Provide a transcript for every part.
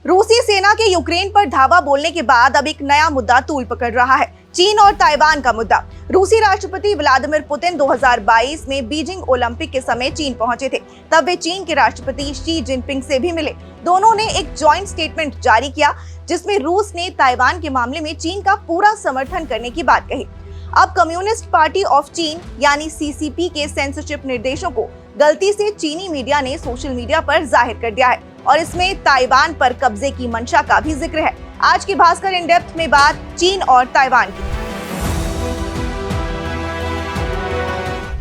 रूसी सेना के यूक्रेन पर धावा बोलने के बाद अब एक नया मुद्दा तूल पकड़ रहा है, चीन और ताइवान का मुद्दा। रूसी राष्ट्रपति व्लादिमीर पुतिन 2022 में बीजिंग ओलंपिक के समय चीन पहुंचे थे। तब वे चीन के राष्ट्रपति शी जिनपिंग से भी मिले। दोनों ने एक जॉइंट स्टेटमेंट जारी किया जिसमें रूस ने ताइवान के मामले में चीन का पूरा समर्थन करने की बात कही। अब कम्युनिस्ट पार्टी ऑफ चीन यानी सीसीपी के सेंसरशिप निर्देशों को गलती से चीनी मीडिया ने सोशल मीडिया पर जाहिर कर दिया है और इसमें ताइवान पर कब्जे की मंशा का भी जिक्र है। आज की भास्कर इन डेप्थ में बात चीन और ताइवान की।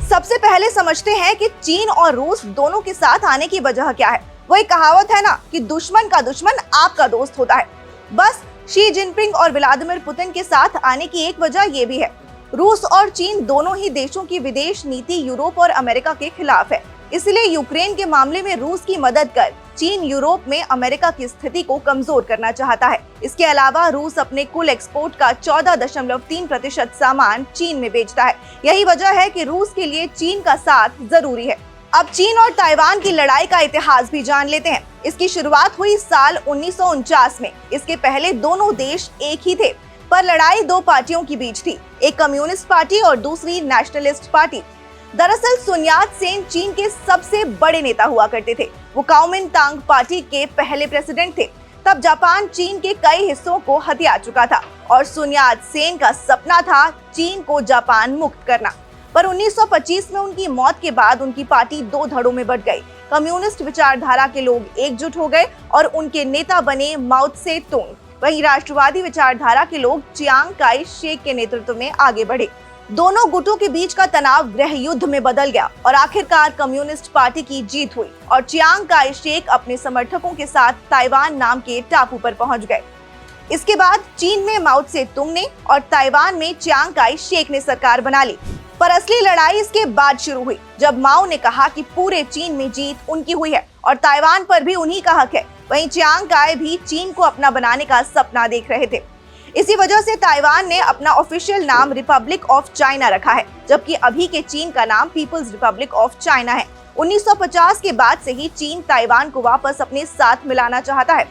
सबसे पहले समझते हैं कि चीन और रूस दोनों के साथ आने की वजह क्या है। वही कहावत है ना कि दुश्मन का दुश्मन आपका दोस्त होता है। बस शी जिनपिंग और व्लादिमीर पुतिन के साथ आने की एक वजह ये भी है, रूस और चीन दोनों ही देशों की विदेश नीति यूरोप और अमेरिका के खिलाफ है। इसलिए यूक्रेन के मामले में रूस की मदद कर चीन यूरोप में अमेरिका की स्थिति को कमजोर करना चाहता है। इसके अलावा रूस अपने कुल एक्सपोर्ट का 14.3% सामान चीन में बेचता है। यही वजह है कि रूस के लिए चीन का साथ जरूरी है। अब चीन और ताइवान की लड़ाई का इतिहास भी जान लेते हैं। इसकी शुरुआत हुई साल 1949 में। इसके पहले दोनों देश एक ही थे, पर लड़ाई दो पार्टियों के बीच थी, एक कम्युनिस्ट पार्टी और दूसरी नेशनलिस्ट पार्टी। दरअसल सुन यात सेन चीन के सबसे बड़े नेता हुआ करते थे। वो कुओमिंतांग पार्टी के पहले प्रेसिडेंट थे। तब जापान चीन के कई हिस्सों को हथिया चुका था और सुन यात सेन का सपना था चीन को जापान मुक्त करना। पर 1925 में उनकी मौत के बाद उनकी पार्टी दो धड़ों में बंट गई। कम्युनिस्ट विचारधारा के लोग एकजुट हो गए और उनके नेता बने माओ त्से तुंग। वहीं राष्ट्रवादी विचारधारा के लोग चियांग काई शेक के नेतृत्व में आगे बढ़े। दोनों गुटों के बीच का तनाव गृह युद्ध में बदल गया और आखिरकार कम्युनिस्ट पार्टी की जीत हुई और चियांग काई शेक अपने समर्थकों के साथ ताइवान नाम के टापू पर पहुंच गए। इसके बाद चीन में माओ त्से तुंग ने और ताइवान में चियांग काई शेक ने सरकार बना ली। पर असली लड़ाई इसके बाद शुरू हुई, जब माओ ने कहा कि पूरे चीन में जीत उनकी हुई है और ताइवान पर भी उन्हीं का हक है। वहीं चियांग काई भी चीन को अपना बनाने का सपना देख रहे थे। इसी वजह से ताइवान ने अपना ऑफिशियल नाम रिपब्लिक ऑफ चाइना रखा है, जबकि अभी के चीन का नाम पीपल्स रिपब्लिक ऑफ चाइना है। 1950 के बाद से ही चीन ताइवान को वापस अपने साथ मिलाना चाहता है।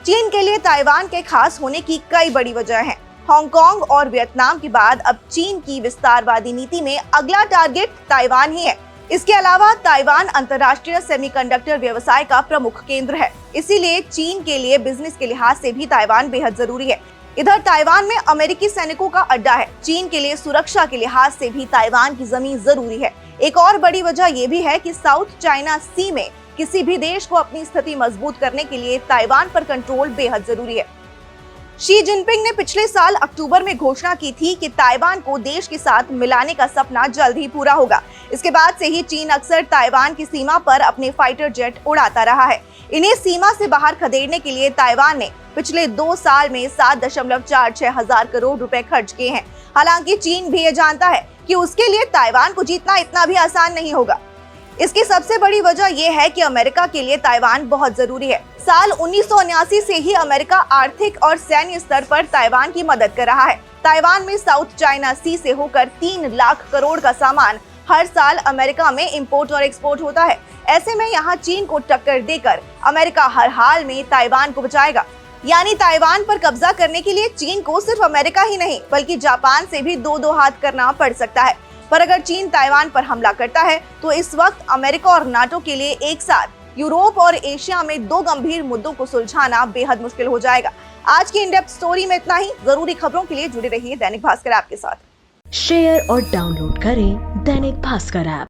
चीन के लिए ताइवान के खास होने की कई बड़ी वजह हैं। हांगकांग और वियतनाम के बाद अब चीन की विस्तारवादी नीति में अगला टारगेट ताइवान ही है। इसके अलावा ताइवान अंतर्राष्ट्रीय सेमीकंडक्टर व्यवसाय का प्रमुख केंद्र है, इसीलिए चीन के लिए बिजनेस के लिहाज से भी ताइवान बेहद जरूरी है। इधर ताइवान में अमेरिकी सैनिकों का अड्डा है। चीन के लिए सुरक्षा के लिहाज से भी ताइवान की जमीन जरूरी है। एक और बड़ी वजह ये भी है कि साउथ चाइना सी में किसी भी देश को अपनी स्थिति मजबूत करने के लिए ताइवान पर कंट्रोल बेहद जरूरी है। शी जिनपिंग ने पिछले साल अक्टूबर में घोषणा की थी कि ताइवान को देश के साथ मिलाने का सपना जल्द ही पूरा होगा। इसके बाद से ही चीन अक्सर ताइवान की सीमा पर अपने फाइटर जेट उड़ाता रहा है। इन्हें सीमा से बाहर खदेड़ने के लिए ताइवान ने पिछले 2 साल में 7.46 हजार करोड़ रुपए खर्च किए हैं। हालांकि चीन भी ये जानता है कि उसके लिए ताइवान को जीतना इतना भी आसान नहीं होगा। इसकी सबसे बड़ी वजह यह है कि अमेरिका के लिए ताइवान बहुत जरूरी है। साल 1979 से ही अमेरिका आर्थिक और सैन्य स्तर पर ताइवान की मदद कर रहा है। ताइवान में साउथ चाइना सी से होकर 3 लाख करोड़ का सामान हर साल अमेरिका में इंपोर्ट और एक्सपोर्ट होता है। ऐसे में यहाँ चीन को टक्कर देकर अमेरिका हर हाल में ताइवान को बचाएगा। यानी ताइवान पर कब्जा करने के लिए चीन को सिर्फ अमेरिका ही नहीं बल्कि जापान से भी दो हाथ करना पड़ सकता है। पर अगर चीन ताइवान पर हमला करता है तो इस वक्त अमेरिका और नाटो के लिए एक साथ यूरोप और एशिया में 2 गंभीर मुद्दों को सुलझाना बेहद मुश्किल हो जाएगा। आज की इन डेप्थ स्टोरी में इतना ही। जरूरी खबरों के लिए जुड़े रहिए दैनिक भास्कर ऐप के साथ। शेयर और डाउनलोड करें दैनिक भास्कर ऐप।